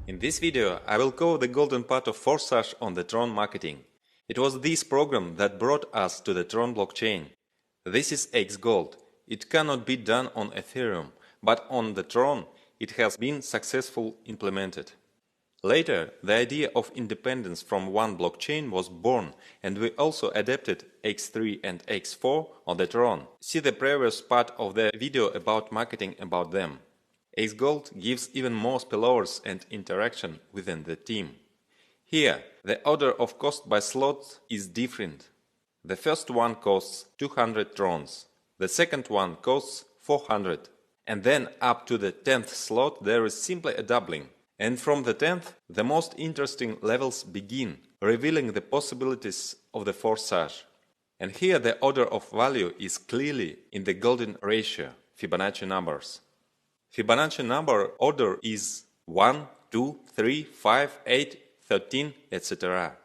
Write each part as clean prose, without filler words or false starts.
In this video, I will cover the golden part of Forsage on the Tron marketing. It was this program that brought us to the Tron blockchain. This is XGold. It cannot be done on Ethereum, but on the Tron it has been successfully implemented. Later, the idea of independence from one blockchain was born, and we also adapted X3 and X4 on the Tron. See the previous part of the video about marketing about them. XGold gives even more spillovers and interaction within the team. Here, the order of cost by slot is different. The first one costs 200 Trons, the second one costs 400, and then up to the 10th slot there is simply a doubling. And from the 10th, the most interesting levels begin, revealing the possibilities of the Forsage. And here the order of value is clearly in the golden ratio, Fibonacci numbers. Fibonacci number order is 1, 2, 3, 5, 8, 13, etc.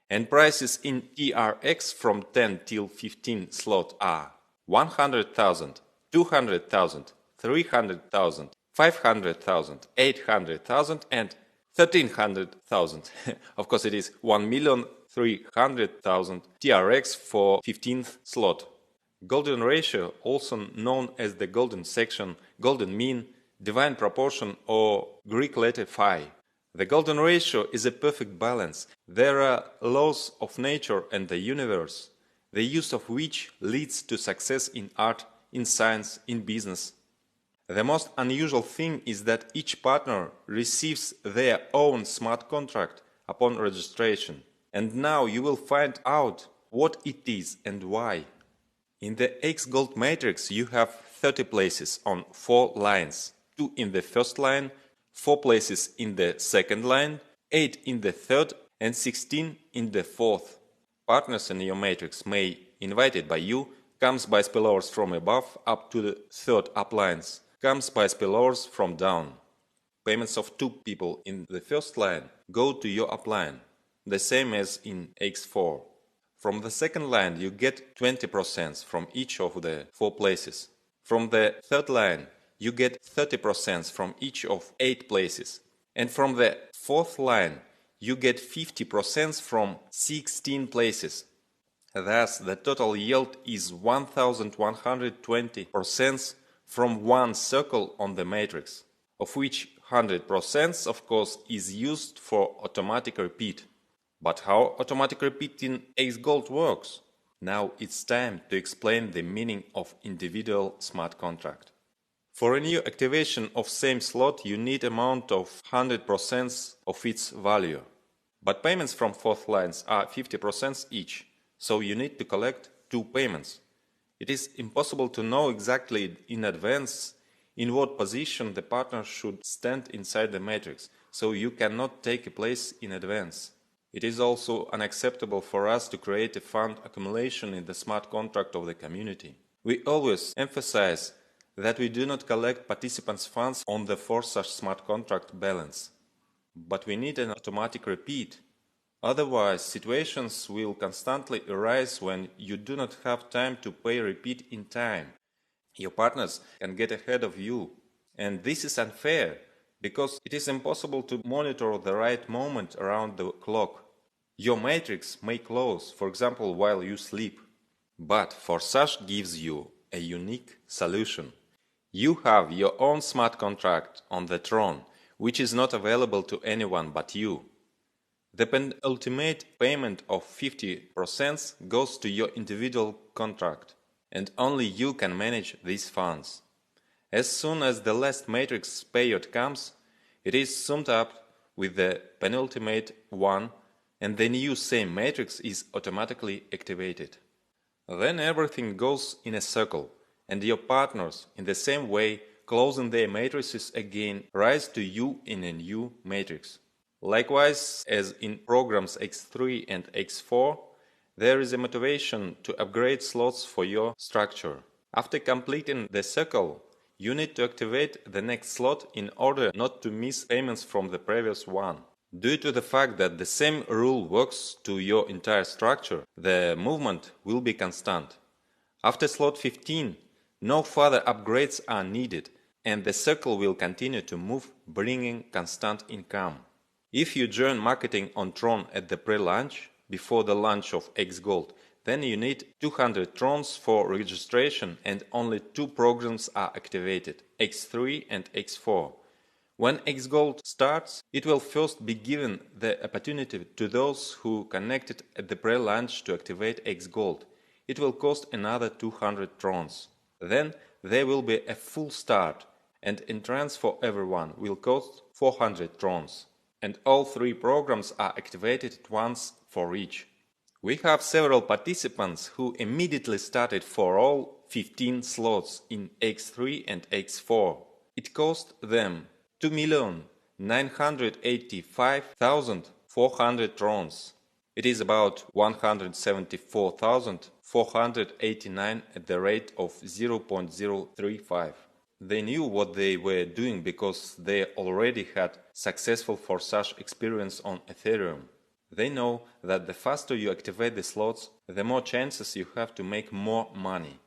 And prices in TRX from 10 till 15 slot are 100,000, 200,000, 300,000, 500,000, 800,000 and 1300,000. Of course it is 1,300,000 TRX for 15th slot. Golden ratio, also known as the golden section, golden mean, divine proportion or Greek letter phi. The golden ratio is a perfect balance. There are laws of nature and the universe, the use of which leads to success in art, in science, in business. The most unusual thing is that each partner receives their own smart contract upon registration. And now you will find out what it is and why. In the XGold matrix you have 30 places on 4 lines, 2 in the first line, 4 places in the second line, 8 in the third and 16 in the fourth. Partners in your matrix may, invited by you, comes by spillovers from above up to the third uplines, comes by spillovers from down. Payments of 2 people in the first line go to your upline, the same as in X4. From the second line you get 20% from each of the 4 places. From the third line you get 30% from each of 8 places. And from the fourth line you get 50% from 16 places. Thus the total yield is 1120% from one circle on the matrix, of which 100% of course is used for automatic repeat. But how automatic repeat in XGold works? Now it's time to explain the meaning of individual smart contract. For a new activation of same slot you need amount of 100% of its value. But payments from fourth lines are 50% each, so you need to collect 2 payments. It is impossible to know exactly in advance in what position the partner should stand inside the matrix, so you cannot take a place in advance. It is also unacceptable for us to create a fund accumulation in the smart contract of the community. We always emphasize that we do not collect participants' funds on the Forsage smart contract balance. But we need an automatic repeat. Otherwise, situations will constantly arise when you do not have time to pay repeat in time. Your partners can get ahead of you. And this is unfair, because it is impossible to monitor the right moment around the clock. Your matrix may close, for example, while you sleep. But Forsage gives you a unique solution. You have your own smart contract on the Tron, which is not available to anyone but you. The penultimate payment of 50% goes to your individual contract, and only you can manage these funds. As soon as the last matrix period comes, it is summed up with the penultimate one, and the new same matrix is automatically activated. Then everything goes in a circle, and your partners, in the same way, closing their matrices again, rise to you in a new matrix. Likewise, as in programs X3 and X4, there is a motivation to upgrade slots for your structure. After completing the circle, you need to activate the next slot in order not to miss payments from the previous one. Due to the fact that the same rule works to your entire structure, the movement will be constant. After slot 15, no further upgrades are needed, and the circle will continue to move, bringing constant income. If you join marketing on Tron at the pre-launch, before the launch of XGold, then you need 200 Trons for registration and only 2 programs are activated, X3 and X4. When XGold starts, it will first be given the opportunity to those who connected at the pre-launch to activate XGold. It will cost another 200 Trons. Then there will be a full start, and entrance for everyone will cost 400 Trons. And all 3 programs are activated at once for each. We have several participants who immediately started for all 15 slots in X3 and X4. It cost them 2,985,400 Trons. It is about 174,489 at the rate of 0.035. They knew what they were doing because they already had successful Forsage experience on Ethereum. They know that the faster you activate the slots, the more chances you have to make more money.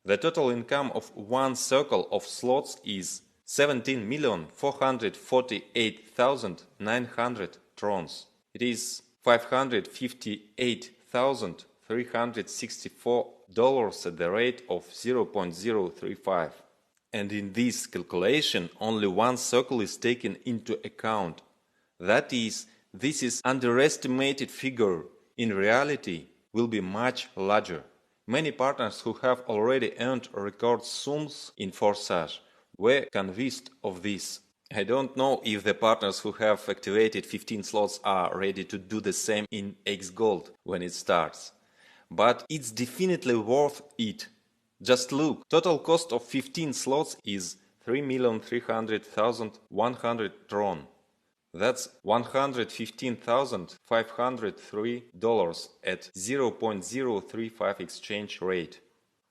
The total income of one circle of slots is 17,448,900 Trons. It is $558,364 at the rate of 0.035. And in this calculation, only one circle is taken into account. That is, this is underestimated figure. In reality, will be much larger. Many partners who have already earned record sums in Forsage were convinced of this. I don't know if the partners who have activated 15 slots are ready to do the same in XGold when it starts. But it's definitely worth it. Just look, total cost of 15 slots is 3,300,100 Tron. That's $115,503 at 0.035 exchange rate.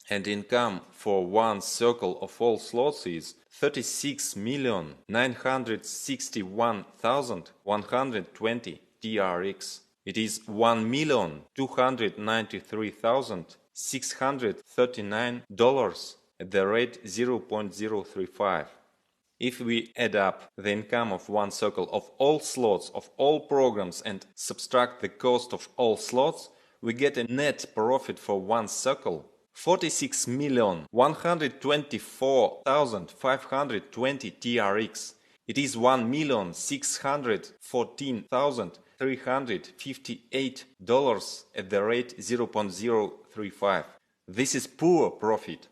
And income for one circle of all slots is 36,961,120 TRX. It is $1,293,639 at the rate 0.035. If we add up the income of one circle of all slots of all programs and subtract the cost of all slots, we get a net profit for one circle 46,124,520 TRX. It is $1,614,358 at the rate 0.035. This is poor profit.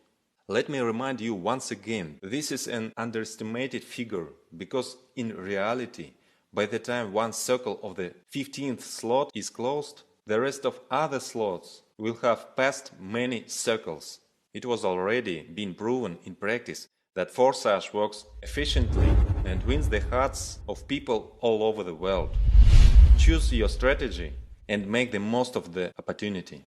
Let me remind you once again, this is an underestimated figure, because in reality, by the time one circle of the 15th slot is closed, the rest of other slots will have passed many circles. It was already been proven in practice that Forsage works efficiently and wins the hearts of people all over the world. Choose your strategy and make the most of the opportunity.